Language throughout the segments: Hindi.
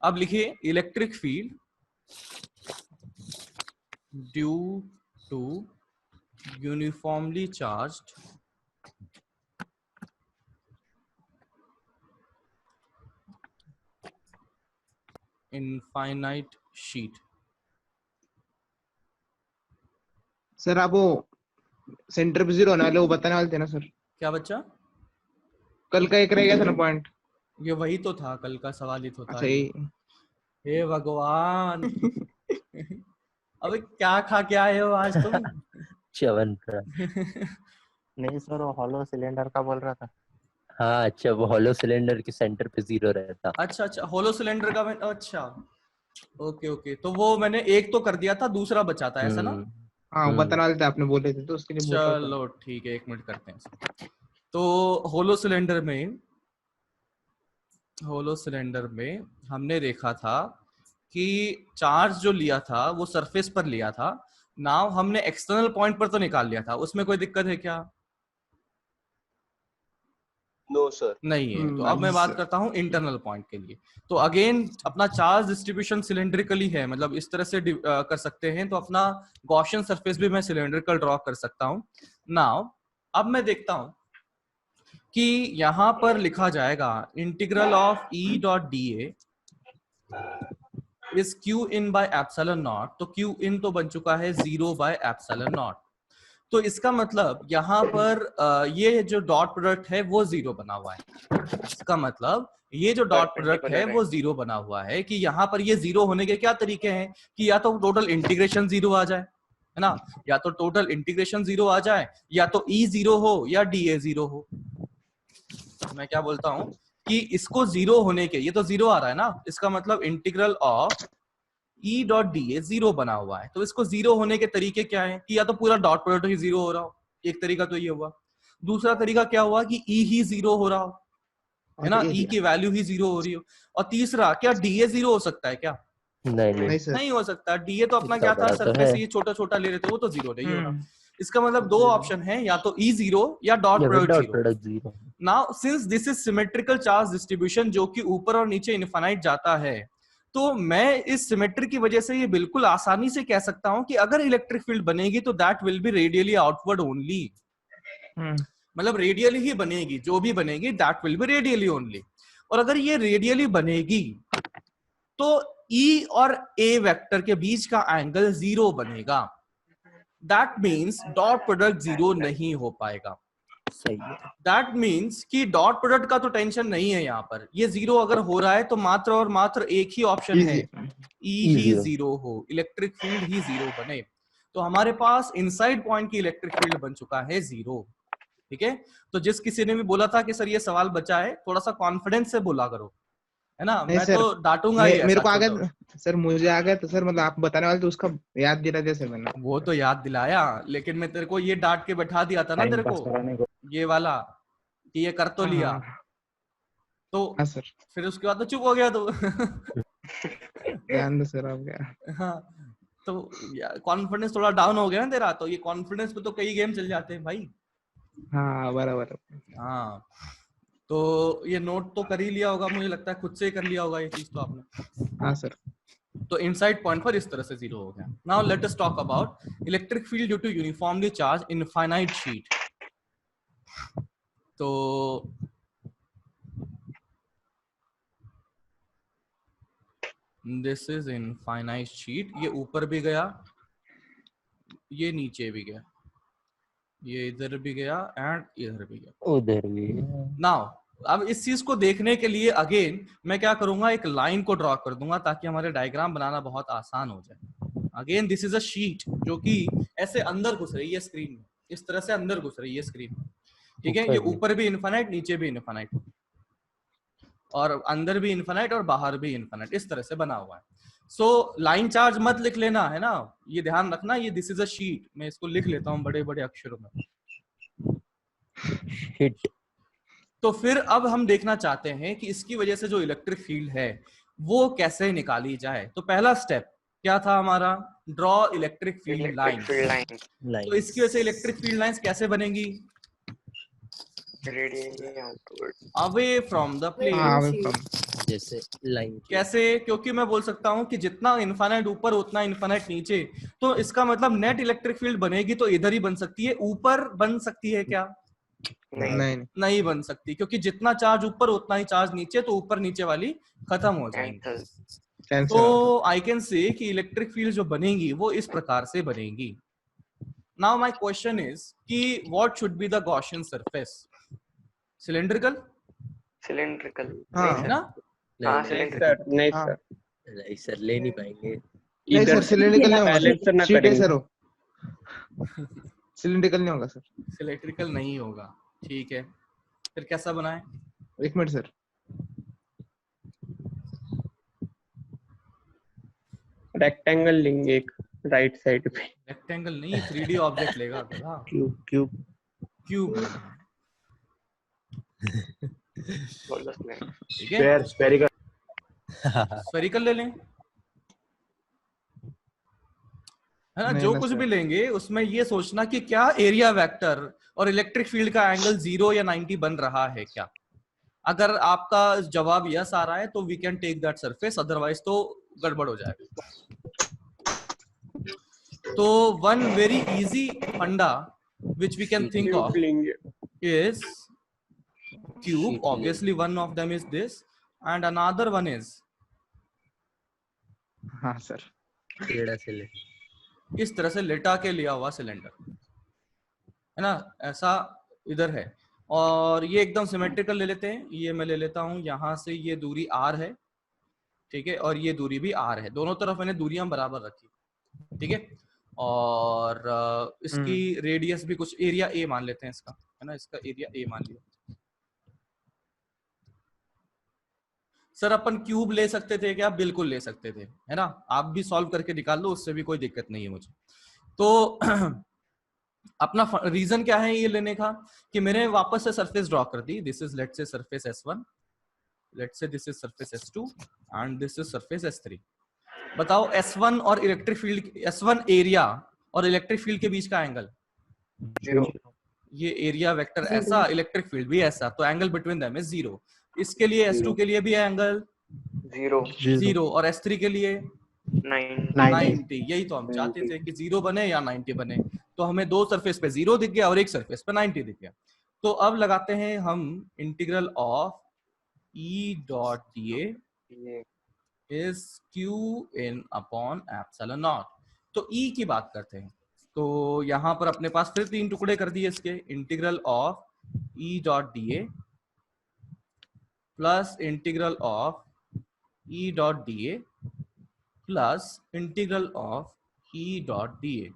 अब लिखिए electric field due to uniformly charged infinite sheet. Sir आप वो सेंटर पे जीरो होने वाले वो बताने वाले थे ना सर, क्या बच्चा? कल का एक रह गया था ना पॉइंट। ये वही तो था, कल का सवाल ही तो था अच्छा ये। ये हे भगवान अबे क्या खा के आए हो आज तुम? च्यवनप्राश। नहीं सर वो हॉलो सिलेंडर का बोल रहा था। हाँ अच्छा, वो हॉलो सिलेंडर के सेंटर पे जीरो रहता। अच्छा अच्छा, होलो सिलेंडर का मैं, अच्छा ओके ओके, तो वो मैंने एक तो कर दिया था, दूसरा बचा था, ऐसा ना? हाँ वो बताने वाले थे, आपने बोले थे तो उसके लिए बोल रहा था। चलो ठीक है, एक मिनट करते हैं इसको। तो होलो सिलेंडर में हमने देखा था कि चार्ज जो लिया था वो सरफेस पर लिया था। नाउ हमने एक्सटर्नल पॉइंट पर तो निकाल लिया था, उसमें कोई दिक्कत है क्या? No sir. नहीं है। तो अब मैं नहीं बात सर। करता हूं इंटरनल पॉइंट के लिए। तो अगेन अपना चार्ज डिस्ट्रीब्यूशन सिलेंड्रिकली है, मतलब इस तरह से कर सकते हैं। तो अपना गॉसियन सरफेस भी मैं सिलेंड्रिकल ड्रॉ कर सकता हूं। नाउ अब मैं देखता हूं कि यहां पर लिखा जाएगा integral of E dot D A is Q in by epsilon naught. तो क्यू इन तो बन चुका है 0 बाय एप्सिलॉन नॉट। तो इसका मतलब यहाँ पर ये जो डॉट प्रोडक्ट है वो 0 बना हुआ है। इसका मतलब ये जो डॉट प्रोडक्ट है वो 0 बना हुआ है कि यहाँ पर ये 0 होने के क्या तरीके हैं कि या तो टोटल इंटीग्रेशन 0 आ जाए, है ना, या तो टोटल इंटीग्रेशन 0 आ जाए, या तो ई 0 हो या डी ए 0 हो। मैं क्या बोलता हूं कि इसको 0 होने के, ये तो 0 आ रहा है ना, इसका मतलब integral of E dot D ए 0 बना हुआ है। तो इसको 0 होने के तरीके क्या है कि या तो पूरा डॉट प्रोडक्ट ही 0 हो रहा हो, एक तरीका तो ये हुआ। दूसरा तरीका क्या हुआ कि ई ही 0 हो रहा हो, है ना, ई की वैल्यू ही 0 हो रही हो। और तीसरा क्या डीए 0 हो सकता है क्या? नहीं सर। नहीं हो सकता। डीए तो अपना इतना क्या था, बड़ा तो सरफेस है। ये छोटा छोटा ले रहे थे, वो तो 0 नहीं हो रहा। इसका मतलब दो ऑप्शन है, या तो ई 0 या dot product 0। Product zero. Now since this is symmetrical charge distribution जो कि ऊपर और नीचे इनफाइनाइट जाता है, तो मैं इस सिमेट्री की वजह से ये बिल्कुल आसानी से कह सकता हूं कि अगर इलेक्ट्रिक फील्ड बनेगी तो that will be radially outward only. मतलब रेडियली ही बनेगी, जो भी बनेगी that will be radially only. और अगर ये रेडियली बनेगी तो ई और ए वेक्टर के बीच का एंगल 0 बनेगा। दैट मीन्स डॉट प्रोडक्ट 0 नहीं हो पाएगा। सही है। दैट मीन्स कि डॉट प्रोडक्ट का तो टेंशन नहीं है यहाँ पर। ये 0 अगर हो रहा है तो मात्र और मात्र एक ही ऑप्शन है, ई ही 0 हो, इलेक्ट्रिक फील्ड ही 0 बने। तो हमारे पास इनसाइड पॉइंट की इलेक्ट्रिक फील्ड बन चुका है 0। ठीक है। तो जिस किसी ने भी बोला था कि सर ये सवाल बचा है, थोड़ा सा कॉन्फिडेंस से बोला करो, है ना, मैं सर, तो डांटूंगा ही। मेरे को आ गया सर, मुझे आ गया तो सर, मतलब आप बताने वाले तो उसका याद दिला दिया सर मैंने। वो तो याद दिलाया, लेकिन मैं तेरे को ये डांट के बैठा दिया था ना तेरे को, ये वाला कि ये कर तो लिया। तो हाँ सर। फिर उसके बाद तो चुप हो गया तो ध्यान दो सर आप गया। हाँ, तो कॉन्फिडेंस थोड़ा डाउन हो गया ना तेरा, तो ये कॉन्फिडेंस पे तो कई गेम चल जाते हैं भाई। हाँ बराबर। हाँ, तो ये नोट तो कर ही लिया होगा, मुझे लगता है खुद से ही कर लिया होगा ये चीज तो आपने। हाँ सर। तो इनसाइड पॉइंट पर इस तरह से 0 हो गया। Now let us talk about electric field due to uniformly charge infinite sheet. तो दिस इज इनफाइनाइट शीट। ये ऊपर भी गया, ये नीचे भी गया, ये इधर भी गया एंड इधर भी गया, उधर भी। नाउ अब इस चीज को देखने के लिए अगेन मैं क्या करूंगा, एक लाइन को ड्रॉ कर दूंगा ताकि हमारे डायग्राम बनाना बहुत आसान हो जाए। Again this is a sheet जो कि ऐसे अंदर घुस रही है स्क्रीन में, इस तरह से अंदर घुस रही है स्क्रीन में। ठीक है, ये ऊपर भी इनफाइनाइट, नीचे भी इनफाइनाइट, और अंदर भी इनफाइनाइट और बाहर भी इनफाइनाइट, इस तरह से बना हुआ है। सो लाइन चार्ज मत लिख लेना, है ना, ये ध्यान रखना। ये दिस इज अ शीट, मैं इसको लिख लेता हूँ बड़े बड़े अक्षरों में। हिट। तो फिर अब हम देखना चाहते हैं कि इसकी वजह से जो इलेक्ट्रिक फील्ड है वो कैसे निकाली जाए। तो पहला स्टेप क्या था हमारा, ड्रॉ इलेक्ट्रिक फील्ड लाइन। तो इसकी वजह से इलेक्ट्रिक फील्ड लाइंस कैसे बनेंगी, radially outward, away from the plane. जैसे लाइन कैसे? क्योंकि मैं बोल सकता हूँ कि जितना इनफाइनाइट ऊपर उतना इनफाइनाइट नीचे, तो इसका मतलब नेट इलेक्ट्रिक फील्ड बनेगी तो इधर ही बन सकती है, ऊपर बन सकती है क्या? नहीं नहीं बन सकती, क्योंकि जितना चार्ज ऊपर उतना ही चार्ज नीचे, तो ऊपर नीचे वाली खत्म हो जाएंगी। कैंसिल तो आई कैन से कि इलेक्ट्रिक फील्ड जो बनेगी वो इस प्रकार से बनेगी। नाउ माय क्वेश्चन इज कि what should be the Gaussian surface? Cylindrical हाँ है ना? नहीं हाँ सर नहीं सर, ले नहीं पाएंगे। नहीं इधर सर, सिलिंड्रिकल नहीं होगा बैलेंस सर, ना शीट है करेंगे। सर वो, सिलिंड्रिकल नहीं होगा सर। सिलेक्ट्रिकल नहीं होगा, ठीक है, फिर कैसा बना है? एक मिनट सर, रेक्टेंगल लेंगे एक राइट साइड पे। रेक्टेंगल नहीं, 3D ऑब्जेक्ट लेगा गधा, क्यूब क्यूब क्यूब लेगा, ठीक है, स्फेरिकल ले लें, है ना? नहीं जो ना कुछ सर। भी लेंगे उसमें ये सोचना कि क्या एरिया वेक्टर और इलेक्ट्रिक फील्ड का एंगल 0 या 90 बन रहा है क्या? अगर आपका जवाब यस आ रहा है तो we can take that surface, otherwise तो गड़बड़ हो जाएगा। तो वन वेरी इजी फंडा which we can think of लेंगे is cube. Sheet Obviously one of them is this and another one is हाँ सर, टेढ़ा से ले। इस तरह से लेटा के लिया हुआ सिलेंडर, है ना? ऐसा इधर है, और ये एकदम सिमेट्रिकल ले लेते हैं। ये मैं ले लेता हूं, यहां से ये दूरी r है, ठीक है, और ये दूरी भी r है, दोनों तरफ मैंने दूरियां बराबर रखी, ठीक है। और इसकी रेडियस भी कुछ एरिया a मान लेते हैं इसका, है ना? इसका एरिया a मान लिया। सर अपन क्यूब ले सकते थे क्या? बिल्कुल ले सकते थे, है ना? आप भी सॉल्व करके निकाल लो, उससे भी कोई दिक्कत नहीं है मुझे। तो अपना रीजन क्या है ये लेने का कि मैंने वापस से सरफेस ड्रॉ कर दी। This is let's say surface S1, let's say this is surface S2 and this is surface S3। बताओ S1 और इलेक्ट्रिक फील्ड, S1 एरिया और इलेक्ट्रिक फील्ड के बीच का एंगल, 0 ये एरिया वेक्टर ऐसा, इलेक्ट्रिक फील्ड भी ऐसा, तो एंगल बिटवीन देम इज 0। इसके लिए S2 के लिए भी एंगल 0 और S3 के लिए 90। यही तो हम चाहते थे कि 0 बने या 90 बने। तो हमें दो सरफेस पे 0 दिख गया और एक सरफेस पे 90 दिख गया। तो अब लगाते हैं हम integral of E dot dA is Q in upon epsilon naught. तो E की बात करते हैं, तो यहां पर अपने पास फिर तीन टुकड़े कर दिए इसके, integral of E dot dA plus integral of E dot dA plus integral of E dot dA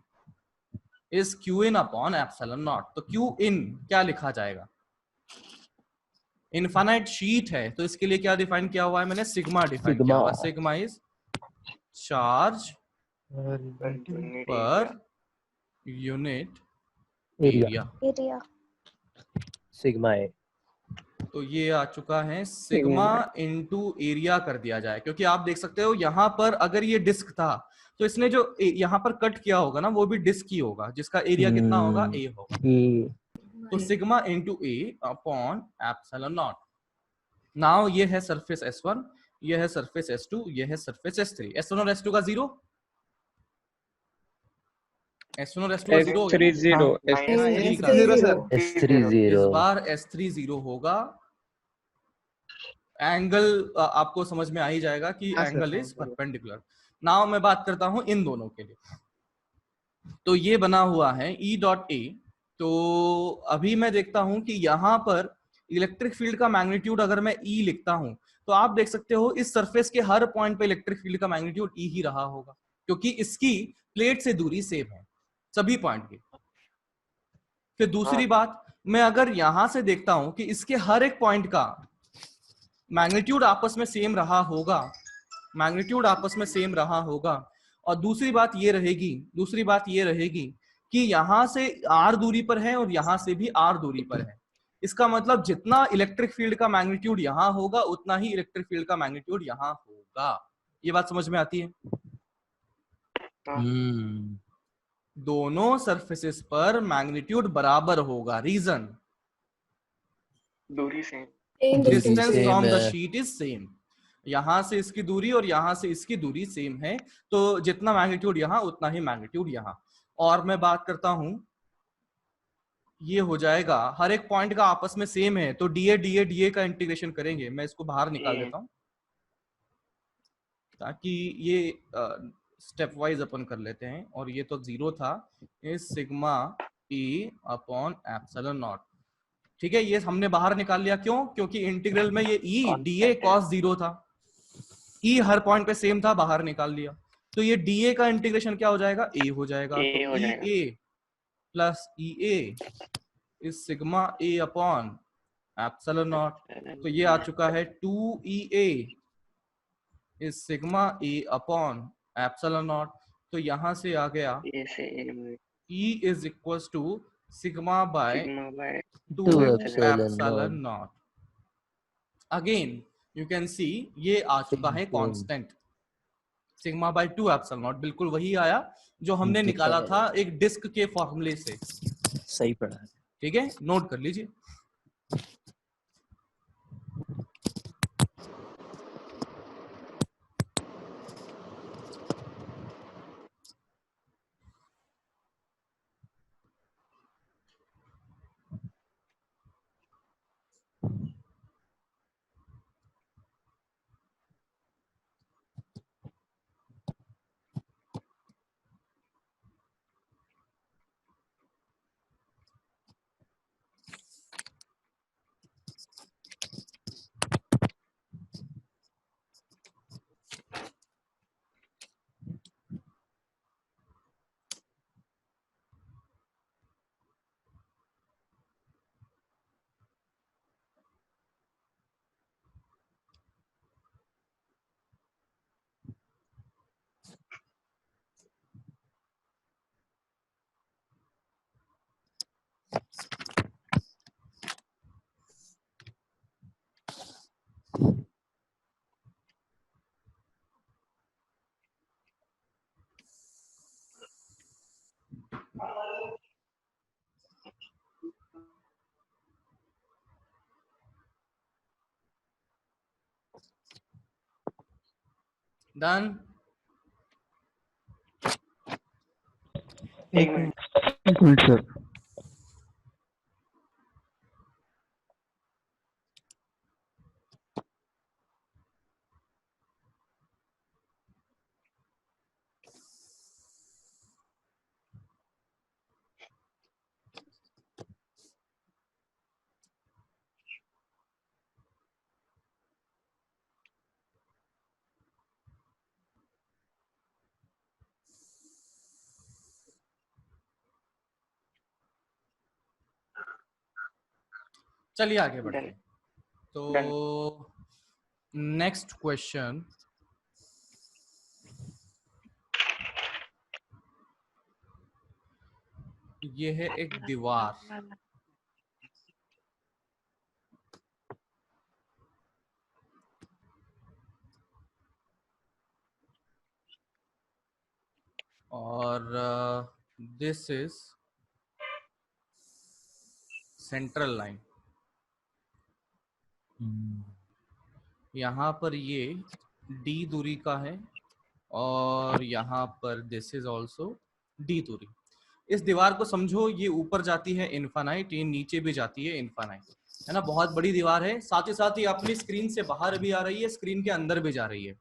is Q in upon epsilon naught. तो क्यू इन क्या लिखा जाएगा? इनफाइनाइट शीट है तो इसके लिए क्या डिफाइन किया हुआ है मैंने? सिग्मा डिफाइन किया हुआ है। Sigma is charge per unit area. Sigma है। तो ये आ चुका है सिग्मा इनटू एरिया कर दिया जाए, क्योंकि आप देख सकते हो यहाँ पर अगर ये डिस्क था तो इसने जो यहाँ पर कट किया होगा ना वो भी डिस्क ही होगा, जिसका एरिया कितना होगा? ए होगा। तो sigma into A upon epsilon not. Now ये है सरफेस S1, ये है सरफेस S2, ये है सरफेस S3। S1 और S2 का 0, S1 और S2 का 0 हो गया। S3 सर, S3 इस 0। बार S3 0 होगा। एंगल आपको समझ में आ ही जाएगा कि हाँ sir, angle is perpendicular. Now मैं बात करता हूं इन दोनों के लिए। तो ये बना हुआ है E डॉट ए। तो अभी मैं देखता हूं कि यहां पर इलेक्ट्रिक फील्ड का मैग्नीट्यूड अगर मैं E लिखता हूं तो आप देख सकते हो इस सरफेस के हर पॉइंट पे इलेक्ट्रिक फील्ड का मैग्नीट्यूड E ही रहा होगा, क्योंकि इसकी प्लेट से दूरी सेम है सभी पॉइंट की। फिर दूसरी बात, मैं अगर यहां से देखता हूं कि इसके हर एक पॉइंट का मैग्नीट्यूड आपस में सेम रहा होगा, मैग्नीट्यूड आपस में सेम रहा होगा। और दूसरी बात ये रहेगी कि यहां से r दूरी पर है और यहां से भी r दूरी पर है। इसका मतलब जितना इलेक्ट्रिक फील्ड का मैग्नीट्यूड यहां होगा उतना ही इलेक्ट्रिक फील्ड का मैग्नीट्यूड यहां होगा। ये बात समझ में आती है? दोनों सरफेसेस पर मैग्नीट्यूड बराबर होगा। रीजन, दूरी same, distance from the sheet is same. यहां से इसकी दूरी और यहां से इसकी दूरी सेम है, तो जितना मैग्नीट्यूड यहां उतना ही मैग्नीट्यूड यहां। और मैं बात करता हूं, ये हो जाएगा हर एक पॉइंट का आपस में सेम है, तो डीए का इंटीग्रेशन करेंगे। मैं इसको बाहर निकाल देता हूं ताकि ये स्टेप वाइज अपन कर लेते हैं। और ये तो 0 था, ये sigma E upon epsilon not. ठीक है, ये हमने बाहर निकाल लिया। क्यों? क्योंकि इंटीग्रल में ये ई डीए कॉस 0 था, ई हर पॉइंट पे सेम था, बाहर निकाल लिया। तो ये डीए का इंटीग्रेशन क्या हो जाएगा? ए हो जाएगा। तो E A plus E A is sigma A upon epsilon naught. तो ये आ चुका है 2EA is sigma A upon epsilon naught. तो यहां से आ गया E is equal to sigma by 2 epsilon naught. Again you can see ये आ चुका है constant, sigma by 2 epsilon naught. बिल्कुल वही आया जो हमने निकाला था एक डिस्क के फॉर्मूले से। सही पढ़ा। ठीक है, नोट कर लीजिए। डन। एक मिनट। Good sir. चलिए आगे बढ़ते हैं। तो नेक्स्ट क्वेश्चन, ये है एक दीवार। और दिस इज सेंट्रल लाइन। यहाँ पर ये d दूरी का है और यहाँ पर दिस इज ऑल्सो d दूरी। इस दीवार को समझो, ये ऊपर जाती है इनफाइनाइट, ये नीचे भी जाती है इनफाइनाइट, है ना। बहुत बड़ी दीवार है, साथ ही अपनी स्क्रीन से बाहर भी आ रही है, स्क्रीन के अंदर भी जा रही है।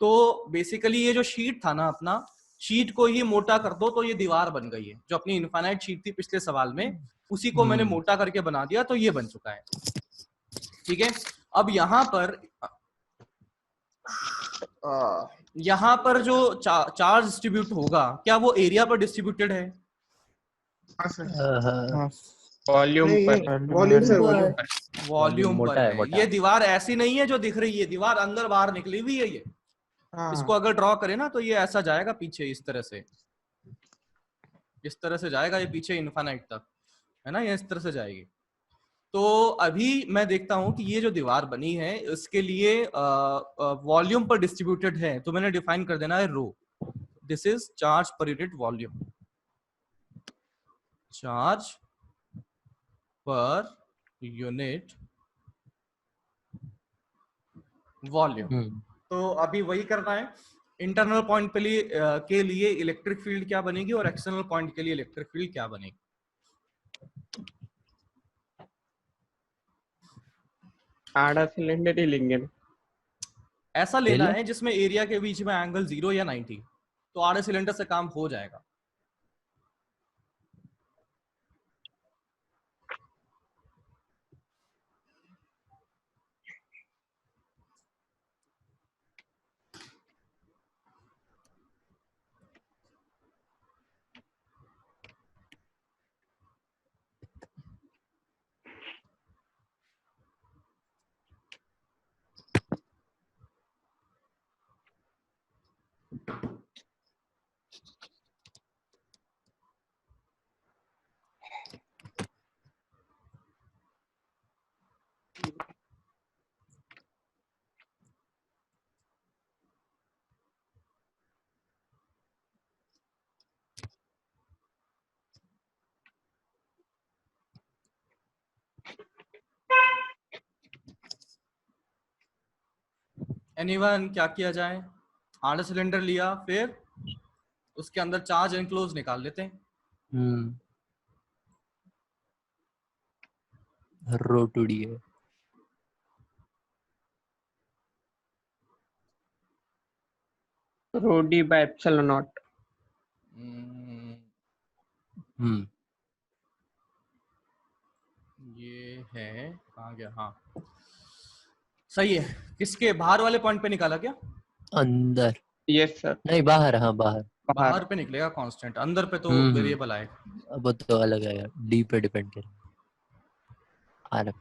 तो बेसिकली ये जो शीट था ना अपना, शीट को ही मोटा कर दो तो ये दीवार बन गई है। जो अपनी इनफाइनाइट शीट थी पिछले सवाल में, उसी को मैंने मोटा करके बना दिया, तो ये बन चुका है। ठीक है, अब यहाँ पर जो चार्ज डिस्ट्रीब्यूट होगा, क्या वो एरिया पर डिस्ट्रीब्यूटेड है? वॉल्यूम पर। वॉल्यूम पर है। ये दीवार ऐसी नहीं है जो दिख रही है, दीवार अंदर बाहर निकली हुई है ये। इसको अगर ड्रॉ करें ना तो ये ऐसा जाएगा पीछे, इस तरह से जाएगा ये पीछे इनफाइनाइट तक, है ना। ये इस तरह से जाएगी। तो अभी मैं देखता हूं कि ये जो दीवार बनी है इसके लिए वॉल्यूम पर डिस्ट्रीब्यूटेड है, तो मैंने डिफाइन कर देना है rho. This is charge per unit volume, charge per unit volume. तो अभी वही करना है। इंटरनल पॉइंट के लिए इलेक्ट्रिक फील्ड क्या बनेगी और एक्सटर्नल पॉइंट के लिए इलेक्ट्रिक फील्ड क्या बनेगी। आधा सिलेंडर ही लेंगे ना। ऐसा लेना है जिसमें एरिया के बीच में एंगल 0 या 90, तो आधे सिलेंडर से काम हो जाएगा। एनीवन, क्या किया जाए? आधा सिलेंडर लिया, फिर उसके अंदर चार्ज एनक्लोज निकाल लेते हैं। रो टू डी है। रो डी बाय एप्सिलॉन नॉट। ये है कहाँ गया? हाँ सही है। किसके बाहर वाले पॉइंट पे निकाला क्या? अंदर। Yes sir. नहीं बाहर, हाँ बाहर। बाहर पे निकलेगा कांस्टेंट, अंदर पे तो वेरिएबल आएगा। अब तो अलग है, डी पे डिपेंड करेगा। आर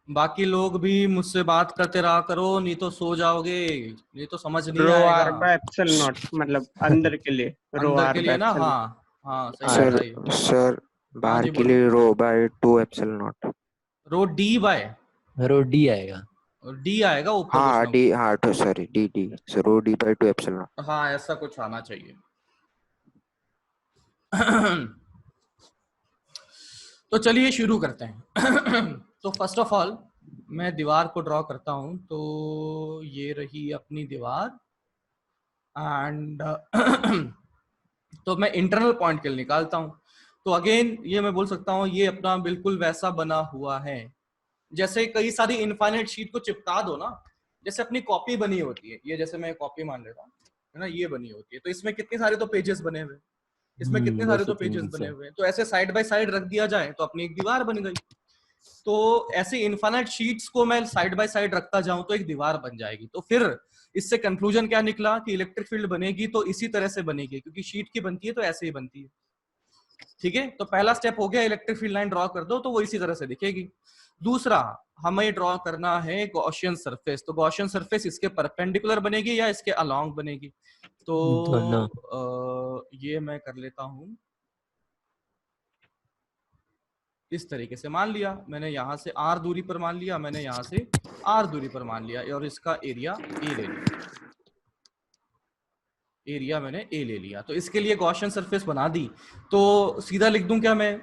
बाकी लोग भी मुझसे बात करते रहा करो, नहीं तो सो जाओगे, ये तो समझ नहीं रो आएगा। आर बाय एप्सिलॉन नॉट, मतलब अंदर के लिए रो अंदर आर के बाय लिए ना, एप्सिलॉन। हाँ हाँ सही है, सर सही है। सर हाँ बाहर जी के बोलो। लिए rho by 2 epsilon naught. Rho D by, rho D आएगा। डी आएगा ऊपर कुछ हाँ ना डी, हाँ तो sorry D D, sir rho D by 2 epsilon naught. कुछ। हाँ ऐसा कुछ आना चाहिए। तो चलिए शुरू करते हैं। तो फर्स्ट ऑफ ऑल मैं दीवार को ड्रॉ करता हूं। तो ये रही अपनी दीवार एंड तो मैं इंटरनल पॉइंट के लिए निकालता हूं। तो अगेन ये मैं बोल सकता हूं, ये अपना बिल्कुल वैसा बना हुआ है जैसे कई सारी इनफाइनाइट शीट को चिपका दो ना, जैसे अपनी कॉपी बनी होती है। ये जैसे मैं कॉपी मान लेता हूँ, है ना, ये बनी होती है। तो इसमें कितने सारे तो पेजेस बने हुए, इसमें कितने सारे तो पेजेस बने हुए हैं। तो ऐसे साइड बाय साइड रख दिया जाए तो अपनी एक दीवार बन गई। तो ऐसे इनफाइनाइट शीट्स को मैं साइड बाय साइड रखता जाऊं तो एक दीवार बन जाएगी। तो फिर इससे कंक्लूजन क्या निकला कि इलेक्ट्रिक फील्ड बनेगी तो इसी तरह से बनेगी, क्योंकि शीट की बनती है तो ऐसे ही बनती है। ठीक है, तो पहला स्टेप हो गया, इलेक्ट्रिक फील्ड लाइन ड्रॉ कर दो तो वो इसी तरह से दिखेगी। दूसरा हमें ड्रॉ करना है गॉसियन सरफेस। तो गॉसियन सरफेस इसके परपेंडिकुलर बनेगी या इसके अलोंग बनेगी? तो ये मैं कर लेता हूं इस तरीके से। मान लिया मैंने यहां से r दूरी पर मान लिया, मैंने यहां से r दूरी पर मान लिया, और इसका एरिया a ले लिया। एरिया मैंने a ले लिया। तो इसके लिए गॉसियन सरफेस बना दी। तो सीधा लिख दूं क्या मैं?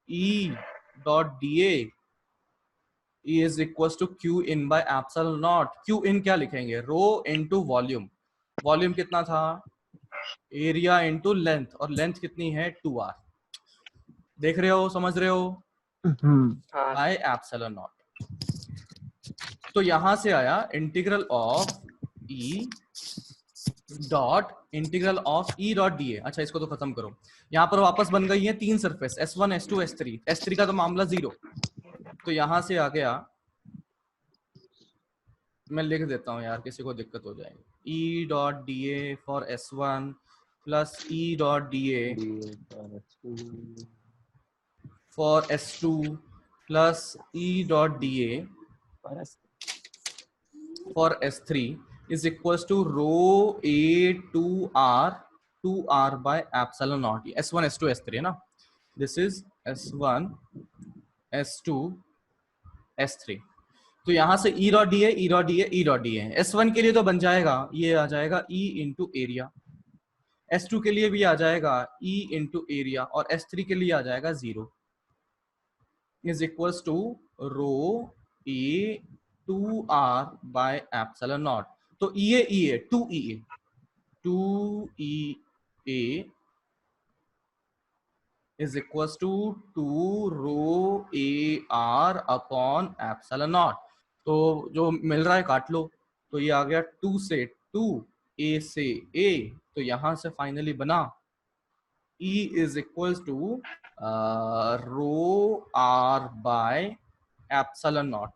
E dot da is equal to Q in by epsilon naught. Q in क्या लिखेंगे? Rho into volume. वॉल्यूम कितना था? एरिया इनटू लेंथ, और लेंथ कितनी है? 2r। देख रहे हो, समझ रहे हो? By epsilon naught. तो यहां से आया integral of E dot integral of E dot D A. अच्छा इसको तो खत्म करो। यहां पर वापस बन गई है तीन surface, S1 S2 S3। S3 का तो मामला 0, तो यहां से आ गया, मैं लिख देता हूं यार, किसी को दिक्कत हो जाएगी। E dot D A for S1 plus E dot D A for S2 plus E dot D A for S3 is equals to rho A 2R by epsilon naught। S1 S2 S3 है ना, this is S1 S2 S3। तो यहां से ई डॉट डी है, ई डॉट डी है, ई डॉट डी है। S1 के लिए तो बन जाएगा, ये आ जाएगा E इंटू एरिया। S2 के लिए भी आ जाएगा E इंटू एरिया, और S3 के लिए आ जाएगा 0 is equals to rho A 2r by epsilon naught. तो E A 2EA is equals to 2 rho A R upon epsilon naught. तो जो मिल रहा है काट लो, तो ये आ गया 2 से 2, A से A, तो यहां से फाइनली बना E is equals to rho R by epsilon naught.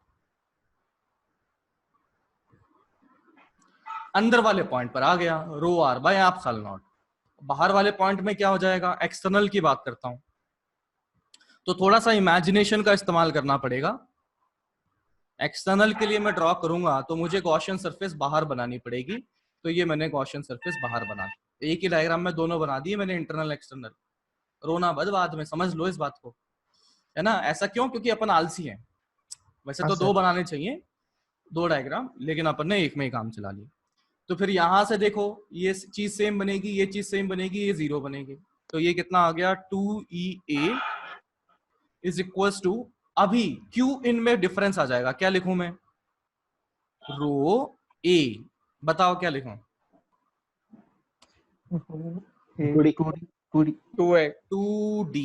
अंदर वाले पॉइंट पर आ गया rho R by epsilon naught. बाहर वाले पॉइंट में क्या हो जाएगा, एक्सटर्नल की बात करता हूं तो थोड़ा सा इमेजिनेशन का इस्तेमाल करना पड़ेगा। एक्सटर्नल के लिए मैं ड्रॉ करूंगा तो मुझे गॉसियन सरफेस बाहर बनानी पड़ेगी, तो ये मैंने गॉसियन सरफेस बाहर बना दी। एक ही डायग्राम में दोनों बना दिए मैंने, इंटरनल एक्सटर्नल। रोना बद बाद में, समझ लो इस बात को, है ना। ऐसा क्यों? क्योंकि अपन आलसी हैं। वैसे तो 2 बनाने चाहिए, 2 डायग्राम, लेकिन अपन ने एक में ही काम चला लिया। तो फिर यहां से देखो, ये चीज सेम बनेगी, ये चीज सेम बनेगी, ये 0 बनेगी। तो ये कितना आ गया, 2EA इज इक्वल्स टू, अभी Q इन में डिफरेंस आ जाएगा। क्या लिखूं मैं? रो A। बताओ क्या लिखूं? 2D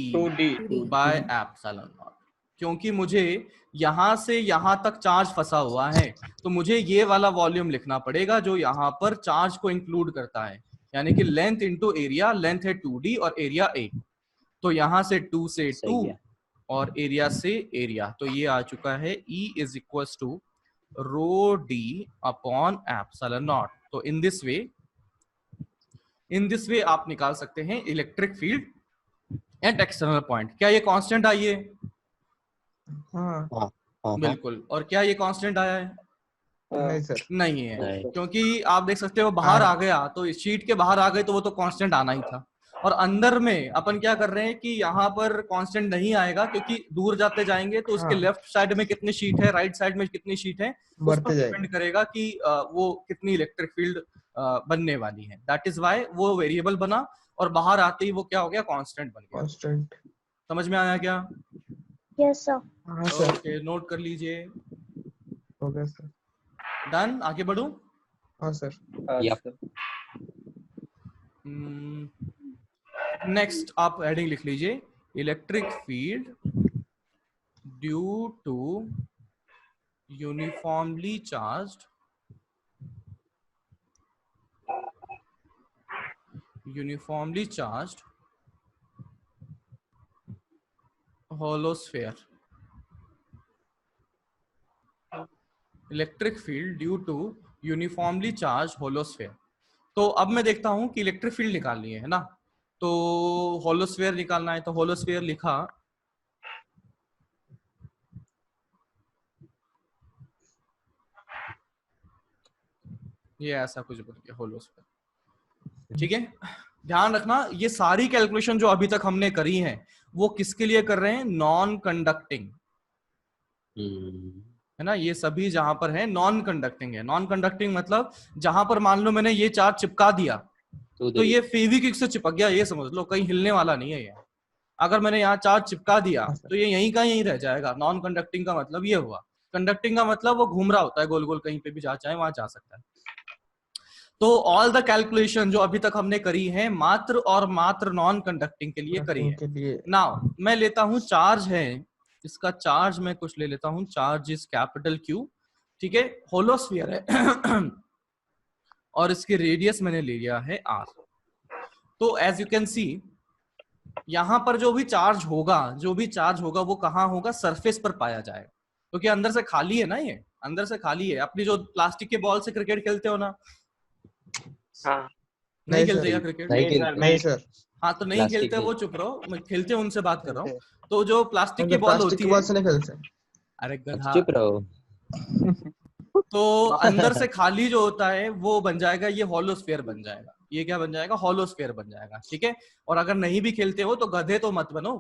bye epsilon not. क्योंकि मुझे यहां से यहां तक चार्ज फंसा हुआ है, तो मुझे ये वाला वॉल्यूम लिखना पड़ेगा जो यहां पर चार्ज को इंक्लूड करता है, यानी कि लेंथ इंटू एरिया। लेंथ है 2D और एरिया A, तो यहां से 2 से 2 और एरिया से एरिया, तो ये आ चुका है E is equals to rho D upon epsilon naught. तो इन दिस वे आप निकाल सकते हैं electric field at external point. क्या ये कांस्टेंट आई है? बिल्कुल। और क्या ये कांस्टेंट आया है? नहीं सर, नहीं है, नहीं। क्योंकि आप देख सकते हो बाहर आ गया, तो इस शीट के बाहर आ गए तो वो तो कांस्टेंट आना ही था। और अंदर में अपन क्या कर रहे हैं कि यहाँ पर कांस्टेंट नहीं आएगा, क्योंकि दूर जाते जाएंगे तो उसके लेफ्ट साइड में कितनी शीट है, राइट साइड में कितनी शीट है, उस पर डिपेंड करेगा कि वो कितनी इलेक्ट्रिक फील्ड बनने वाली है। दैट इज व्हाई वो वेरिएबल बना, और बाहर आते ही वो क्या हो गया, कांस्टेंट बन गया। कांस्टेंट। समझ में आया क्या? Yes sir. हाँ सर, ओके, नोट कर लीजिए। हो गया सर। डन, आगे बढ़ूं? हाँ सर। नेक्स्ट आप हेडिंग लिख लीजिए, electric field due to uniformly charged holosphere। Electric field due to uniformly charge hollow sphere. तो अब मैं देखता हूं कि इलेक्ट्रिक फील्ड निकालनी है ना, तो होलोस्फेयर निकालना है, तो होलोस्फेयर लिखा, ये ऐसा कुछ बन गया होलोस्फेयर। ठीक है, ध्यान रखना ये सारी कैलकुलेशन जो अभी तक हमने करी है वो किसके लिए कर रहे हैं? नॉन कंडक्टिंग, है ना। ये सभी जहां पर है नॉन कंडक्टिंग है। नॉन कंडक्टिंग मतलब जहां पर मान लो मैंने ये चार्ज चिपका दिया तो ये फेविक्विक से चिपक गया, ये समझ लो, कहीं हिलने वाला नहीं है ये। अगर मैंने यहाँ चार्ज चिपका दिया तो ये यहीं का यहीं रह जाएगा। नॉन कंडक्टिंग का मतलब ये हुआ। कंडक्टिंग का मतलब वो घूम रहा होता है गोल गोल, कहीं पे भी जा चाहे वहां जा सकता है। तो ऑल द कैलकुलेशन जो अभी तक हमने करी है मात्र और मात्र नॉन कंडक्टिंग के लिए करी है। नाउ मैं लेता हूं चार्ज है, इसका चार्ज मैं कुछ ले लेता हूं, चार्ज इज कैपिटल Q, ठीक है, होलोस्फीयर है और इसके रेडियस मैंने ले लिया है R। तो एज यू कैन सी यहां पर जो भी चार्ज होगा वो कहाँ होगा? सरफेस पर पाया जाएगा, क्योंकि अंदर से खाली है ना, ये अंदर से खाली है। अपनी जो प्लास्टिक के बॉल से क्रिकेट खेलते हो ना, हाँ। नहीं खेलते क्या क्रिकेट? नहीं सर। हाँ, तो नहीं खेलते, वो चुप रहो, मैं खेलते हैं उनसे बात कर रहा हूँ। तो जो प्लास्टिक की बॉल होती है, से नहीं खेलते। अरे गधा, चुप रहो। तो अंदर से खाली जो होता है वो बन जाएगा, ये होलोस्फीयर बन जाएगा। ये क्या बन जाएगा? होलोस्फीयर बन जाएगा। ठीक है, और अगर नहीं भी खेलते हो तो गधे तो मत बनो,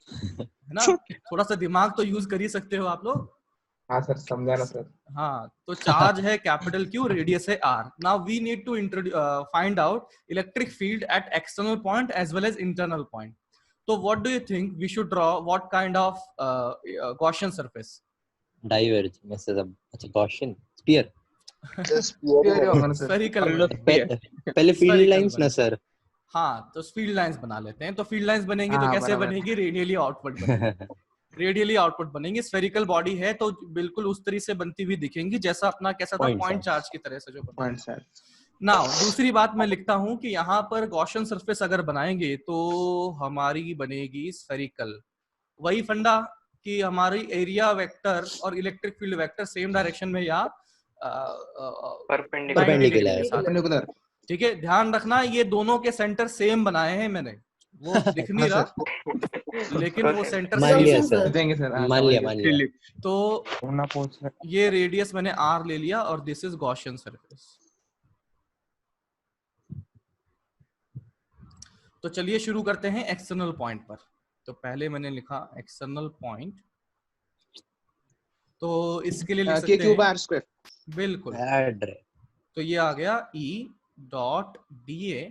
है ना। थोड़ा सा दिमाग तो यूज कर ही सकते हो आप लोग। हाँ सर समझा ना सर। हाँ, तो चार्ज है कैपिटल क्यू, रेडियस है R. Now we need to find out electric field at external point as well as internal point. तो what do you think we should draw what kind of Gaussian surface? Diverging ऐसे सब। अच्छा गॉसियन स्फीयर। Sphere होगा ना सर। Spherical Hollow sphere. पहले फील्ड Spherical लाइंस ना बने। सर। हाँ, तो फील्ड लाइंस बना लेते हैं। तो फील्ड लाइंस बनेंगी तो हाँ, कैसे बराबर। बनेगी? रेडियली आउटवर्ड बनेगी। रेडियली आउटपुट बनेंगे। स्फेरिकल बॉडी है तो बिल्कुल उस तरह से बनती हुई दिखेंगी जैसा अपना कैसा था, Point पॉइंट charge। चार्ज की तरह से जो बना। Point sir. नाउ दूसरी बात मैं लिखता हूं कि यहाँ पर गॉसियन सरफेस अगर बनाएंगे तो हमारी बनेगी स्फेरिकल। वही फंडा कि हमारी एरिया वेक्टर और electric field vector same direction में या Perpendicular. 90 degree Perpendicular। के साथ। परपेंडिकुलर। ठीक है, ध्यान रखना ये दोनों के सेंटर सेम बनाए हैं मैंने, वो दिख नहीं हाँ रहा लेकिन वो सेंटर मान सेम लिया है। सर। देंगे सर। हाँ, मान लिया समझ मान गए। लिया। तो होना पहुंच रहा है। ये रेडियस मैंने आर ले लिया और दिस इज गॉसियन सरफेस। तो चलिए शुरू करते हैं एक्सटर्नल पॉइंट पर। तो पहले मैंने लिखा एक्सटर्नल पॉइंट, तो इसके लिए लिख के सकते क्यूब हैं आर स्क्वायर। बिल्कुल। ऐड रहे। तो ये आ गया E dot D A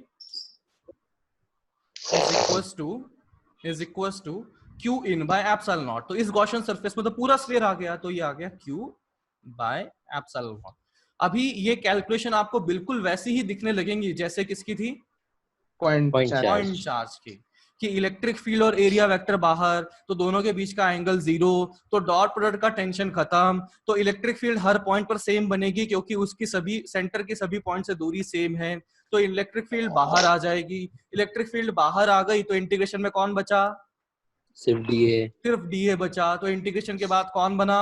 is equals to Q in by epsilon naught. तो इस गॉसियन सरफेस में तो पूरा स्फीयर आ गया, तो ये आ गया क्यू बाय एप्सिलॉन नॉट। अभी ये कैलकुलेशन आपको बिल्कुल वैसी ही दिखने लगेंगी जैसे किसकी थी, point Point charge. Point charge की, कि इलेक्ट्रिक फील्ड और एरिया वेक्टर बाहर, तो दोनों के बीच का एंगल जीरो, तो डॉट प्रोडक्ट का टेंशन खत्म, तो इलेक्ट्रिक फील्ड हर पॉइंट पर सेम बनेगी क्योंकि उसकी सभी सेंटर की सभी पॉइंट से दूरी सेम है। तो इलेक्ट्रिक फील्ड बाहर आ जाएगी। इलेक्ट्रिक फील्ड बाहर आ गई तो इंटीग्रेशन में कौन बचा? सिर्फ डीए। सिर्फ डीए बचा। तो इंटीग्रेशन के बाद कौन बना?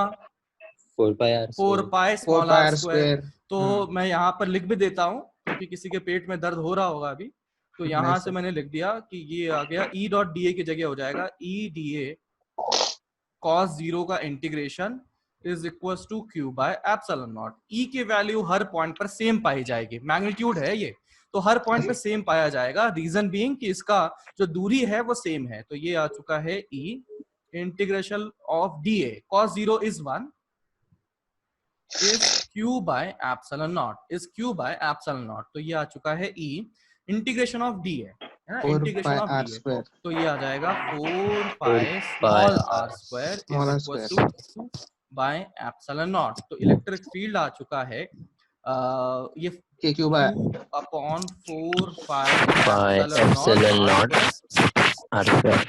4 pi R 4 pi four small pi R R square. Square. तो मैं यहाँ पर लिख भी देता हूँ क्योंकि किसी के पेट में दर्द हो रहा होगा अभी। तो यहाँ नहीं से सर। मैंने लिख दिया कि ये आ गया E डॉट डी ए की जगह हो जाएगा E D A cos zero का integration is equals to Q by epsilon naught. E की वैल्यू हर पॉइंट पर सेम पाई जाएगी, मैग्नीट्यूड है ये, तो हर पॉइंट पे सेम पाया जाएगा। रीजन बीइंग कि इसका जो दूरी है वो सेम है। तो ये आ चुका है E integration of D A cos zero is 1 is q by epsilon naught, is q by epsilon naught। तो ये आ चुका है E इंटीग्रेशन ऑफ डी है ना, 4 integration pi of R D है। स्क्वायर। तो ये आ जाएगा 4 pi small R square is Small r equals square। To by epsilon naught. तो इलेक्ट्रिक फील्ड आ चुका है ये K cube R. q upon 4 pi pi epsilon epsilon naught naught R square.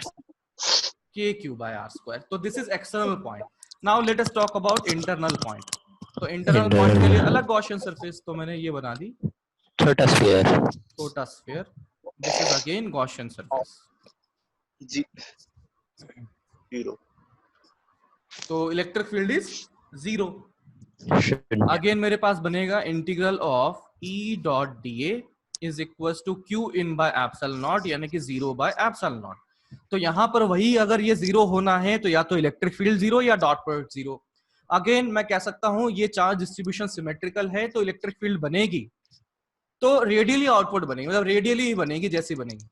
k q by r square। तो this is external point. Now let us talk about internal point. तो इंटरनल पॉइंट के लिए अलग गॉसियन सरफेस, तो मैंने ये बना दी छोटा स्फीयर। छोटा sphere. This is again Gaussian surface. Zero. तो electric field is zero. Again मेरे पास बनेगा integral of E dot D A is equals to Q in by epsilon naught, यानी कि जीरो बाय एप्सिलॉन नॉट। तो यहाँ पर वही, अगर ये जीरो होना है तो या तो इलेक्ट्रिक फील्ड जीरो या डॉट प्रोडक्ट जीरो। अगेन मैं कह सकता हूं ये चार्ज डिस्ट्रीब्यूशन सिमेट्रिकल है तो इलेक्ट्रिक फील्ड बनेगी तो रेडियली आउटपुट बनेगी, मतलब रेडियली ही बनेगी जैसी बनेगी।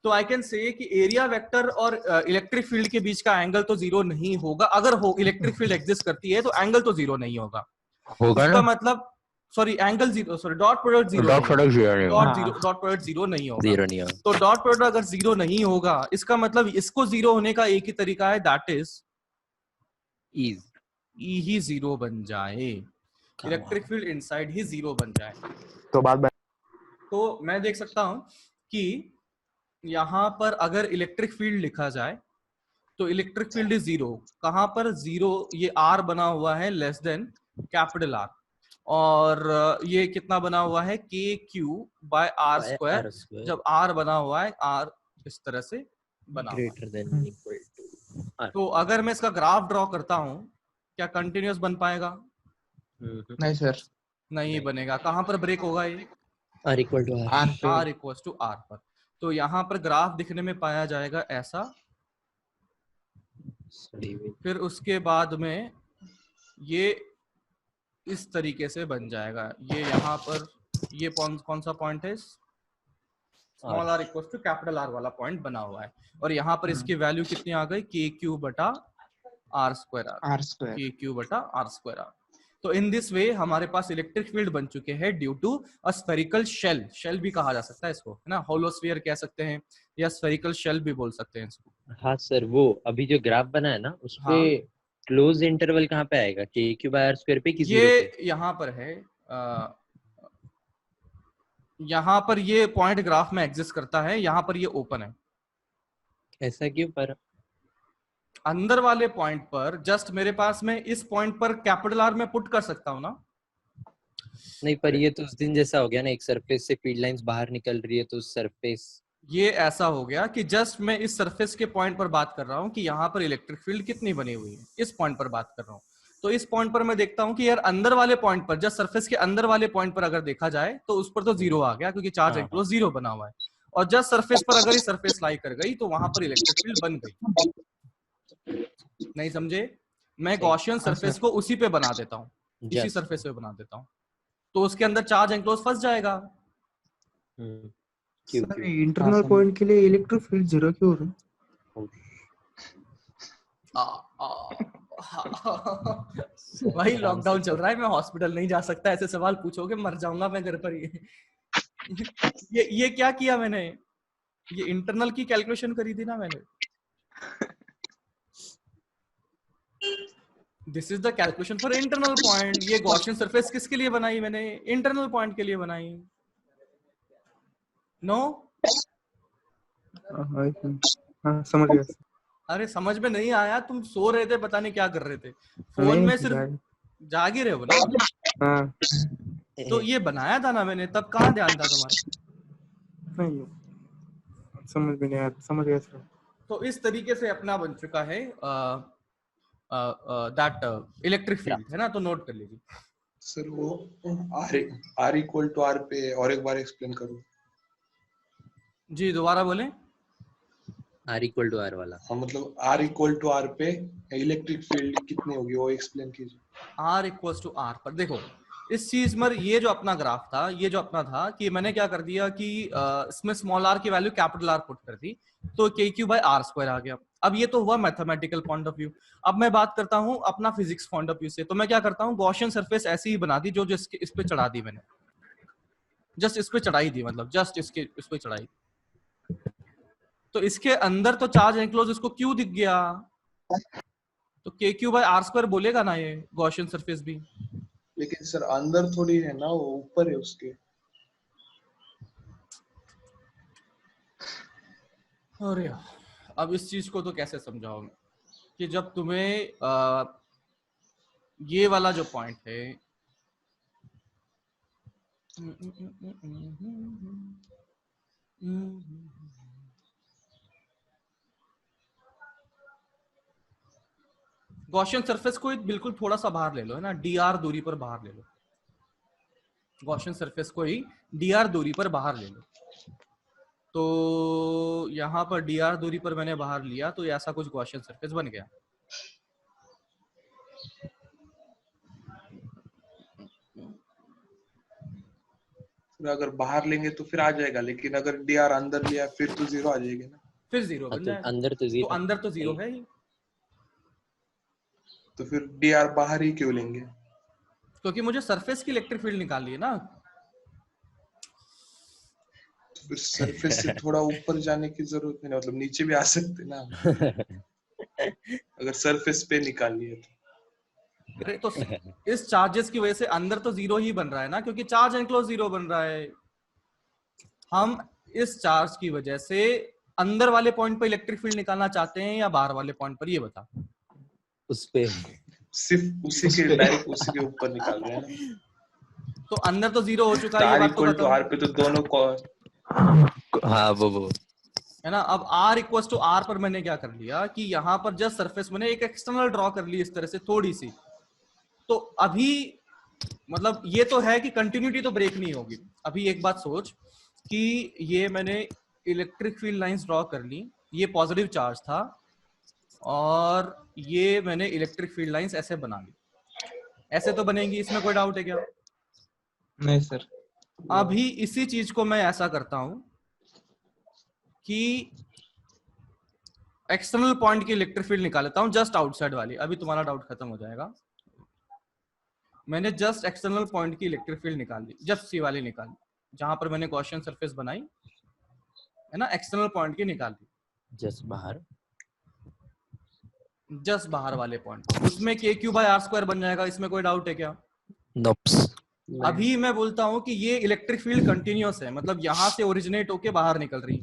तो आई कैन से कि एरिया वेक्टर और इलेक्ट्रिक फील्ड के बीच का एंगल तो जीरो नहीं होगा। अगर हो इलेक्ट्रिक फील्ड एग्जिस्ट करती है तो एंगल तो जीरो नहीं होगा। होगा इसका ना? मतलब sorry angle zero, sorry dot product zero, dot product zero नहीं होगा। डॉट प्रोडक्ट जीरो नहीं होगा। जीरो नहीं होगा। तो डॉट प्रोडक्ट अगर जीरो नहीं होगा इसका मतलब इसको जीरो होने का एक ही तरीका है, that is is E he zero बन जाए, electric field inside he zero बन जाए। तो बात तो मैं देख सकता हूं कि यहां पर अगर इलेक्ट्रिक फील्ड लिखा जाए तो इलेक्ट्रिक फील्ड इज जीरो। कहां पर जीरो? ये R बना हुआ है लेस देन कैपिटल R, और ये कितना बना हुआ है के क्यू बाय आर स्क्वायर। जब R बना हुआ है, R इस तरह से बना हुआ है। Greater than equal to. तो अगर मैं इसका ग्राफ ड्रॉ करता हूं क्या कंटिन्यूअस बन पाएगा? नहीं सर। नहीं बनेगा। कहां पर ब्रेक होगा ये? R equal to R. R equals to R पर। तो यहाँ पर ग्राफ दिखने में पाया जाएगा ऐसा। फिर उसके बाद में ये इस तरीके से बन जाएगा। ये यहाँ पर ये कौन सा पॉइंट है? Small r equals to capital R वाला पॉइंट बना हुआ है। और यहाँ पर इसकी वैल्यू कितनी आ गई? के क्यू बटा R square R, R square. K Q बटा आर स्क्वायर आर। तो इन दिस वे हमारे पास इलेक्ट्रिक फील्ड बन चुके हैं due to a spherical shell, shell भी कहा जा सकता है इसको, है ना, होलोस्फीयर कह सकते हैं या स्फेरिकल शेल भी बोल सकते हैं इसको। हाँ सर, वो अभी जो ग्राफ बना है ना उसपे हाँ। क्लोज इंटरवल कहाँ पे आएगा, के क्यू बाय आर स्क्वायर पे कि जीरो ये पे? यहाँ पर है, यहाँ पर ये पॉइंट ग्राफ में एग्जिस्ट करता है, यहाँ पर ये ओपन है। ऐसा क्यों? पर अंदर वाले पॉइंट पर जस्ट मेरे पास में इस पॉइंट पर कैपिटल आर में पुट कर सकता हूँ ना। नहीं, पर ये तो उस दिन जैसा हो गया ना, एक सरफेस से फील्ड लाइंस बाहर निकल रही है तो उस सरफेस, ये ऐसा हो गया कि जस्ट मैं इस सरफेस के पॉइंट पर बात कर रहा हूँ कि यहाँ पर इलेक्ट्रिक फील्ड कितनी बनी हुई है, इस पॉइंट पर बात कर रहा हूँ। तो इस पॉइंट पर मैं देखता हूँ कि यार अंदर वाले पॉइंट पर, जस्ट सरफेस के अंदर वाले पॉइंट पर अगर देखा जाए तो उस पर तो जीरो आ गया क्योंकि चार्ज एनक्लोज जीरो बना हुआ है, और जस्ट सरफेस पर अगर ये सरफेस लाई कर गई तो वहां पर इलेक्ट्रिक फील्ड बन गई। नहीं समझे? मैं गॉसियन सरफेस को उसी पे बना देता हूँ, इसी सरफेस पे बना देता हूँ, तो उसके अंदर चार्ज एनक्लोज फंस जाएगा। सर इंटरनल पॉइंट के लिए इलेक्ट्रिक फील्ड 0 क्यों हो रहा है? भाई लॉकडाउन चल रहा है, मैं हॉस्पिटल नहीं जा सकता, ऐसे सवाल पूछोगे मर जाऊंगा मैं घर पर ही। ये क्या किया मैंने, ये इंटरनल की कैलकुलेशन करी थी ना मैंने। This is the calculation for internal point. ये गॉसियन सरफेस किसके लिए बनाई मैंने? इंटरनल पॉइंट के लिए बनाई। नो? हाँ समझ गया। अरे समझ में नहीं आया, तुम सो रहे थे, पता नहीं क्या कर रहे थे फोन में, सिर्फ जाग ही रहे हो ना। हाँ तो ये बनाया था ना मैंने, तब कहाँ ध्यान था तुम्हारा? नहीं समझ में नहीं आया, समझ गया सर। तो इस तरीके से अपना बन चुका है दैट इलेक्ट्रिक फील्ड, है ना, तो नोट कर लीजिए। सर वो R इक्वल टू R पे और एक बार एक्सप्लेन करो। जी दोबारा बोलें। R इक्वल टू R वाला, हाँ मतलब R इक्वल टू R पे इलेक्ट्रिक फील्ड कितनी होगी वो एक्सप्लेन कीजिए। R इक्वल्स टू R पर देखो, इस चीज में ये जो अपना ग्राफ था, ये जो अपना था कि मैंने क्या कर दिया कि इसमें स्मॉल r की वैल्यू कैपिटल R पुट कर दी, तो के क्यू बाय आर स्क्वायर आ गया। अब ये तो हुआ मैथमेटिकल पॉइंट ऑफ व्यू। अब मैं बात करता हूँ अपना फिजिक्स पॉइंट ऑफ व्यू से, तो मैं क्या करता हूँ, गॉसियन सरफेस ऐसी ही बना दी जो इस पे चढ़ा दी मैंने, जस्ट इस पे चढ़ाई दी, मतलब जस्ट इसके इस पे चढ़ाई, तो इसके अंदर तो चार्ज एनक्लोज इसको क्यू दिख गया, तो के क्यू बाय आर स्क्वायर बोलेगा ना ये गॉसियन सरफेस भी। लेकिन सर अंदर थोड़ी है ना, वो ऊपर है उसके। अरे अब इस चीज को तो कैसे समझाओ कि जब तुम्हें ये वाला जो पॉइंट है, गॉसियन सरफेस को बिल्कुल थोड़ा सा बाहर ले लो, है ना, dr दूरी पर बाहर ले लो, गॉसियन सरफेस को ही dr दूरी पर बाहर ले लो। तो यहाँ पर dr दूरी पर मैंने बाहर लिया, तो ऐसा कुछ गॉसियन सरफेस बन गया। अगर बाहर लेंगे तो फिर आ जाएगा, लेकिन अगर dr अंदर लिया फिर तो जीरो आ जाएगी ना। फिर जीरो बन जाएगा, अंदर तो जीरो, तो अंदर तो जीरो है ही, तो फिर dr बाहर ही क्यों लेंगे? क्योंकि मुझे सरफेस की इलेक्ट्रिक फील्ड निकालनी है ना। तो सरफेस से थोड़ा ऊपर जाने की जरूरत नहीं, मतलब नीचे भी आ सकते ना अगर सरफेस पे निकालनी है तो। अरे तो इस चार्जेस की वजह से अंदर तो जीरो ही बन रहा है ना, क्योंकि चार्ज एनक्लोज जीरो बन रहा है। हम इस चार्ज की वजह से अंदर वाले पॉइंट पर इलेक्ट्रिक फील्ड निकालना चाहते हैं या बाहर वाले पॉइंट पर, ये बता। उस पे सिर्फ उसी के डायरेक्ट उसी के ऊपर निकाल रहे हैं ना। तो अंदर तो जीरो हो चुका है, ये R बात तो इक्वल टू खत्म R पे तो दोनों को, हाँ वो है ना। अब R इक्वल्स टू R पर मैंने क्या कर लिया कि यहाँ पर जस्ट सरफेस मैंने एक एक्सटर्नल ड्रॉ कर ली इस तरह से थोड़ी सी, तो अभी मतलब ये तो है कि कंटिन्यूटी तो ब्रेक नहीं होगी। अभी एक बात सोच कि ये मैंने इलेक्ट्रिक फील्ड लाइंस ड्रॉ कर ली, ये पॉजिटिव चार्ज था, और ये मैंने इलेक्ट्रिक फील्ड लाइंस ऐसे बना ली, ऐसे तो बनेंगी, इसमें कोई डाउट है क्या? नहीं सर। अभी इसी चीज को मैं ऐसा करता हूं कि एक्सटर्नल पॉइंट की इलेक्ट्रिक फील्ड निकाल लेता हूं, जस्ट आउटसाइड वाली, अभी तुम्हारा डाउट खत्म हो जाएगा। मैंने जस्ट एक्सटर्नल पॉइंट की इलेक्ट्रिक फील्ड निकाल ली, जस्ट सी वाली निकाली, जहां पर मैंने गॉसियन सरफेस बनाई है ना, एक्सटर्नल पॉइंट की निकाल ली, जस्ट बाहर, जस्ट बाहर वाले पॉइंट, उसमें के क्यू बाय आर स्क्वायर बन जाएगा। इसमें कोई डाउट है क्या? नोप्स। अभी मैं बोलता हूं कि ये इलेक्ट्रिक फील्ड कंटिन्यूअस है, मतलब यहां से ओरिजिनेट होके बाहर निकल रही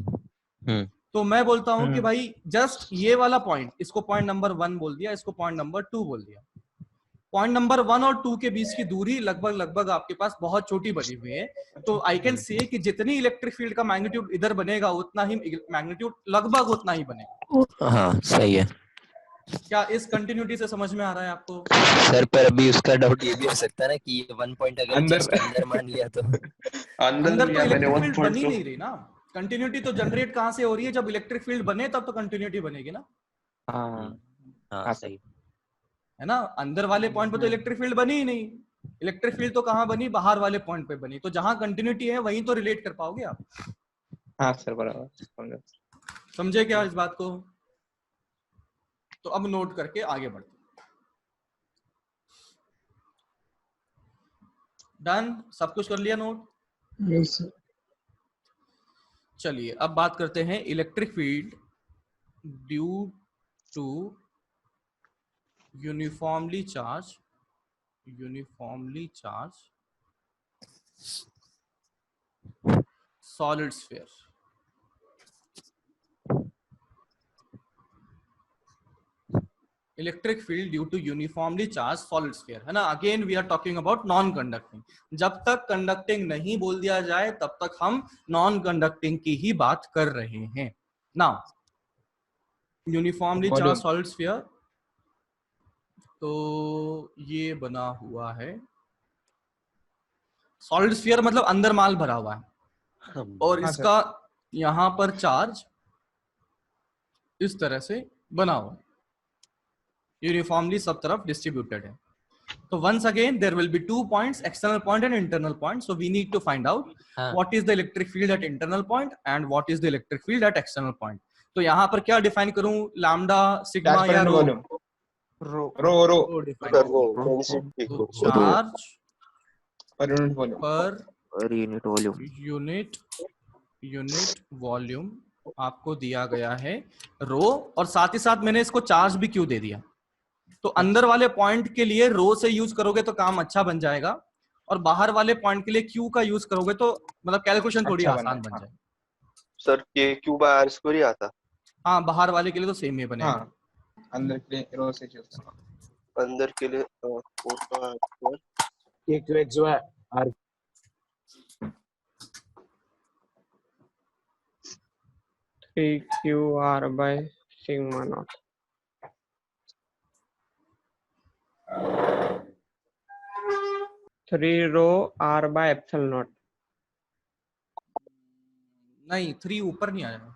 है। तो मैं बोलता हूं कि भाई जस्ट ये वाला पॉइंट, इसको पॉइंट नंबर 1 बोल दिया, इसको पॉइंट नंबर 2 बोल दिया। पॉइंट नंबर 1 और 2 के बीच की दूरी लगभग लगभग आपके पास बहुत छोटी बनी हुई है, तो आई कैन से कि जितनी इलेक्ट्रिक फील्ड का मैग्नीट्यूड इधर बनेगा उतना ही मैग्नीट्यूड लगभग उतना ही बनेगा। हाँ सही है क्या इस कंटिन्यूटी से समझ में आ रहा है आपको? सर, पर अभी उसका डाउट ये भी हो सकता है ना कि ये 1 पॉइंट अगर अंदर- जस्ट अंदर मान लिया तो अंदर अंदर तो लिया मैंने इलेक्ट्रिक 1 फील्ड पॉइंट बन ही तो नहीं रही ना, कंटिन्यूटी तो जनरेट कहां से हो रही है? जब इलेक्ट्रिक फील्ड बने तब तो कंटिन्यूटी बनेगी ना, हाँ हाँ सही। है ना। अंदर वाले पॉइंट पे तो इलेक्ट्रिक फील्ड बनी ही नहीं, इलेक्ट्रिक फील्ड तो कहां बनी? बाहर वाले पॉइंट पे बनी, तो जहां कंटिन्यूटी है वहीं तो रिलेट कर पाओगे आप। हाँ सर बराबर। समझे क्या इस बात को? तो अब नोट करके आगे बढ़ते। डन, सब कुछ कर लिया नोट? Yes sir. चलिए अब बात करते हैं electric field due to uniformly charge solid sphere. Electric field due to uniformly charge solid sphere, है ना। Again we are talking about non conducting. जब तक कंडक्टिंग नहीं बोल दिया जाए तब तक हम नॉन कंडक्टिंग की ही बात कर रहे हैं। Now uniformly charge solid sphere, तो ये बना हुआ है सॉलिड स्फीयर, मतलब अंदर माल भरा हुआ है और हाँ, इसका यहां पर चार्ज इस तरह से बना हुआ है, यूनिफॉर्मली सब तरफ डिस्ट्रीब्यूटेड है। तो once again there will be 2 points, external point and internal point, so we need to find out what is the electric field at internal point and what is the electric field at external point. तो यहाँ पर क्या डिफाइन करूं? लैम्डा, सिग्मा या रो? रो डिफाइन करूं। Charge per unit volume unit volume आपको दिया गया है रो, और साथ ही साथ मैंने इसको चार्ज भी क्यों दे दिया। तो अंदर वाले पॉइंट के लिए रो से यूज करोगे तो काम अच्छा बन जाएगा, और बाहर वाले पॉइंट के लिए क्यू का यूज करोगे तो मतलब कैलकुलेशन थोड़ी अच्छा आसान बन जाएगी। सर के क्यू बाय आर स्क्वायर ही आता। हाँ, बाहर वाले के लिए तो सेम ही बनेगा। हाँ, अंदर के लिए रो से चूज करना। अंदर के लिए 4 by R square K Q X Y R 3QR by sigma naught. Three rho R by epsilon naught. नहीं, 3 ऊपर नहीं आएगा,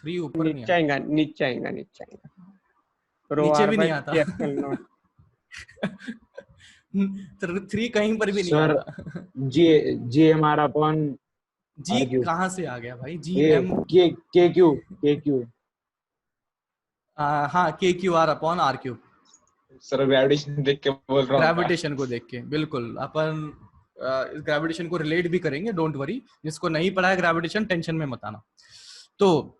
3 ऊपर नहीं नीचे आएगा, आएगा, नीचे आएगा, नीचे आएगा। Rho नीचे R भी by नहीं आता। epsilon naught. 3 कहीं पर भी नहीं सर आता। जी एम आर अपॉन जी RQ। कहाँ से आ गया भाई? जी ये एम, के क्यू हाँ, K Q R upon R cube, sir gravitation देख के बोल रहा हूँ। ग्रेविटेशन को देख के। बिल्कुल, अपन इस ग्रेविटेशन को रिलेट भी करेंगे, डोंट वरी। जिसको नहीं पढ़ा है ग्रेविटेशन, टेंशन में मत आना। तो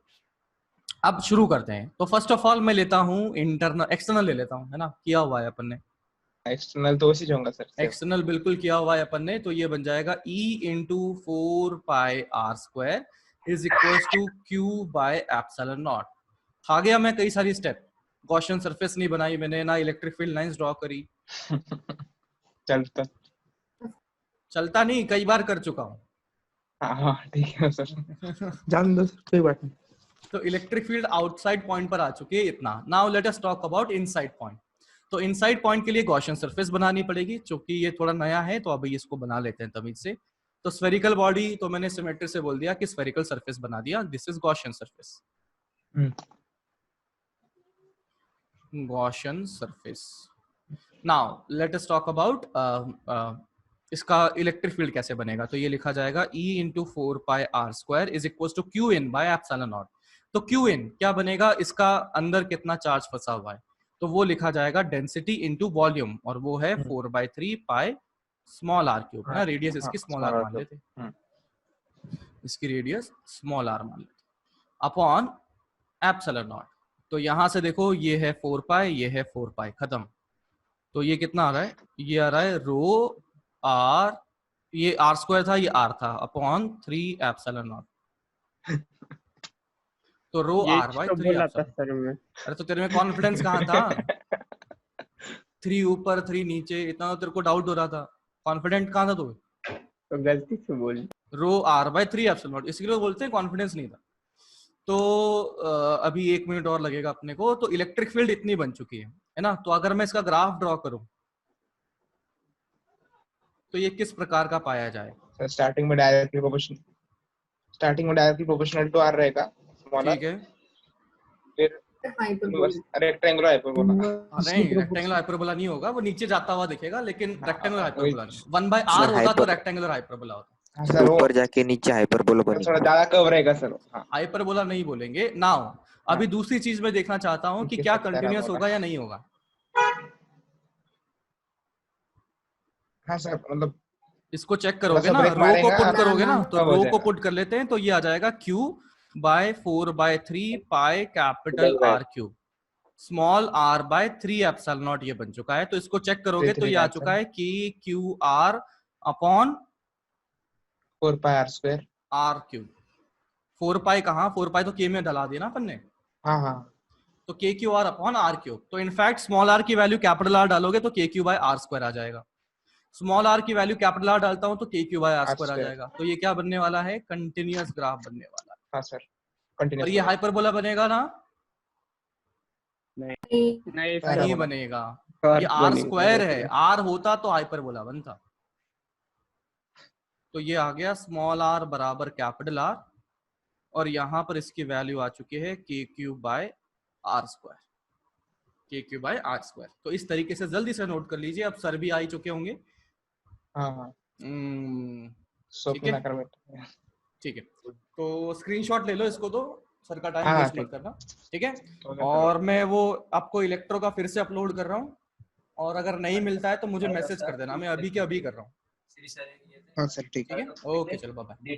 अब शुरू करते हैं। तो फर्स्ट ऑफ ऑल मैं लेता हूँ इंटरनल, एक्सटर्नल ले लेता हूँ, है ना, किया हुआ है अपन ने। एक्सटर्नल तो उसी जाऊंगा सर। एक्सटर्नल बिल्कुल किया हुआ है अपन ने, तो ये बन जाएगा E into 4 pi R square is equal to Q by epsilon naught. खा गया मैं कई सारी स्टेप, गॉसियन सरफेस नहीं बनाई मैंने, ना इलेक्ट्रिक फील्ड लाइंस ड्रॉ करी। चलता नहीं, कई बार कर चुका हूँ। हाँ ठीक है सर, जान दो सर, कोई बात नहीं। तो इलेक्ट्रिक फील्ड आउटसाइड पॉइंट पर आ चुकी है इतना। Now let us talk about inside point. तो इनसाइड पॉइंट के लिए गॉसियन सरफेस बनानी पड़ेगी, क्योंकि ये थोड़ा नया है, तो अभी इसको बना लेते हैं तमीज से। तो स्फेरिकल बॉडी, तो मैंने सिमेट्री से बोल दिया कि स्फेरिकल सरफेस बना दिया, this is Gaussian surface. Gaussian surface. Now let us talk about इसका इलेक्ट्रिक फील्ड कैसे बनेगा, तो ये लिखा जाएगा E into 4πr² is equal to QN by epsilon naught. तो QN क्या बनेगा, इसका अंदर कितना चार्ज फंसा हुआ है, तो वो लिखा जाएगा डेंसिटी इंटू वॉल्यूम, और वो है 4/3 पाई स्मॉल r क्यूब, ना रेडियस इसकी स्मॉल r मान लेते, इसकी रेडियस स्मॉल r मान लेते, अपॉन एप्सिलॉन नॉट। तो यहां से देखो ये है 4 पाई, ये है 4 पाई, खत्म। तो ये कितना आ रहा है, ये आ रहा है रो r, ये r² था, ये r था, अपॉन 3 एप्सिलॉन नॉट। तो रो r बाय 3 बोला था एप्सिलॉन। सर मैं। अरे तो तेरे में कॉन्फिडेंस कहाँ था? 3 ऊपर 3 नीचे, इतना तो तेरे को डाउट हो रहा था, कॉन्फिडेंट कहाँ था तू? तो गलती से बोल। रो r बाय 3 एप्सिलॉन नॉट, इसलिए बोलते हैं कॉन्फिडेंस नहीं था। तो अभी 1 मिनट और लगेगा अपने को। तो इलेक्ट्रिक फील्ड इतनी बन चुकी है ना। तो अगर मैं इसका ग्राफ ड्रॉ करूं तो ये किस प्रकार का पाया जाए? सर स्टार्टिंग में डायरेक्टली प्रोपोर्शनल टू r रहेगा, स्मॉलर, ठीक है, फिर रेक्टेंगुलर हाइपरबोला। नहीं रेक्टेंगुलर हाइपरबोला नहीं होगा, वो नीचे जाता हुआ दिखेगा, लेकिन रेक्टेंगुलर हाइपरबोला नहीं। 1/r सर, होगा तो hyper- रेक्टेंगुलर हाइपरबोला होता। हाँ सर, वो ऊपर जाके नीचे हाइपरबोला थोड़ा बनेगा। ज्यादा कर्व रहेगा सर। हाँ हाइपरबोला नहीं बोलेंगे नाउ। अभी दूसरी चीज मैं देखना चाहता हूँ कि इनके क्या साथ कंटिन्यूअस पैराबोला। होगा या नहीं होगा। हाँ सर, मतलब इसको चेक करोगे थोड़ा ना, सा break रो को मारेगा, पुट आराम करोगे ना, तो कब हो रो को जाएगा। पुट कर लेते हैं, तो ये आ जाएगा Q by 4/3 pi capital R cube, small r by 3 epsilon naught, ये बन चुका है। तो इसको चेक करोगे तो ये आ चुका है कि QR अपॉन 4 पाई r²। R cube. 4 पाई कहाँ, 4 पाई तो K में डला दिया ना अपन ने, हाँ हाँ तो KQR अपॉन R क्यूब। तो इनफैक्ट स्मॉल r की वैल्यू कैपिटल R डालोगे तो KQ बाय R² आ जाएगा। स्मॉल r की वैल्यू कैपिटल R डालता हूं तो KQ बाय R² आ जाएगा। तो ये क्या बनने वाला है, कंटिन्यूअस ग्राफ बनने वाला है। हाँ सर, और कंटिन्यूअस। ये हाइपरबोला बनेगा ना? नहीं नहीं पैराबोला बनेगा, कर्व ये R बनेगा, स्क्वायर है, R होता तो हाइपरबोला बनता। तो ये आ गया स्मॉल r बराबर कैपिटल R, और यहाँ पर इसकी वैल्यू आ चुकी है KQ bye R², KQ bye R²। तो इस तरीके से जल्दी से नोट कर लीजिए, अब सर भी आ ही चुके होंगे। हाँ हाँ ठीक है, ठीक है। तो स्क्रीनशॉट ले लो इसको, तो सर का टाइम हाँ, वेस्ट ठीक। मत करना, ठीक है। और मैं वो आपको इलेक्ट्रो का फिर से अपलोड कर रहा हूँ, और अगर नहीं मिलता है तो मुझे मैसेज कर देना, मैं अभी के अभी कर रहा हूँ, हाँ सर, ठीक ठीक है। ओके चलो बाय।